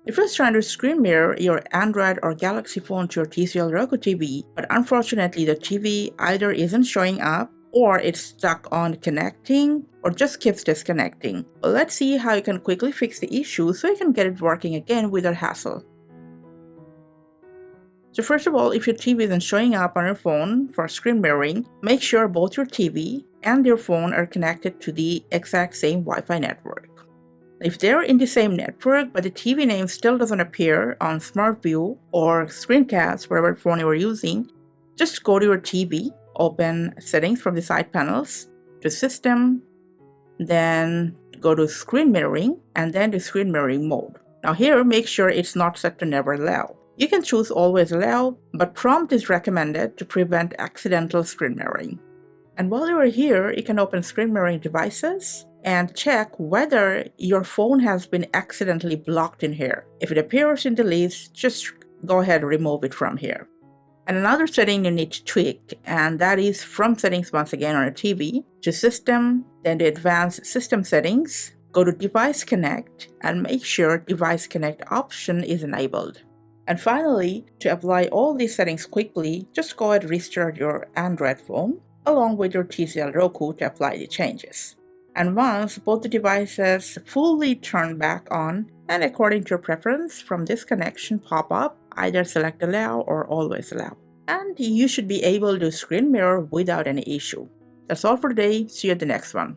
If you're trying to screen mirror your Android or Galaxy phone to your TCL Roku TV, but unfortunately the TV either isn't showing up, or it's stuck on connecting, or just keeps disconnecting. Well, let's see how you can quickly fix the issue so you can get it working again without hassle. So first of all, if your TV isn't showing up on your phone for screen mirroring, make sure both your TV and your phone are connected to the exact same Wi-Fi network. If they're in the same network but the TV name still doesn't appear on Smart View or Screencast, whatever phone you are using, just go to your TV, open Settings from the side panels, to System, then go to Screen Mirroring, and then to Screen Mirroring Mode. Now here, make sure it's not set to Never Allow. You can choose Always Allow, but Prompt is recommended to prevent accidental screen mirroring. And while you are here, you can open Screen Mirroring Devices and check whether your phone has been accidentally blocked in here. If it appears in the list, just go ahead and remove it from here. And another setting you need to tweak, and that is from Settings once again on your TV, to System, then to Advanced System Settings, go to Device Connect, and make sure Device Connect option is enabled. And finally, to apply all these settings quickly, just go ahead and restart your Android phone along with your TCL Roku to apply the changes. And once both the devices fully turn back on, and according to your preference from this connection pop up, either select Allow or Always Allow. And you should be able to screen mirror without any issue. That's all for today. See you at the next one.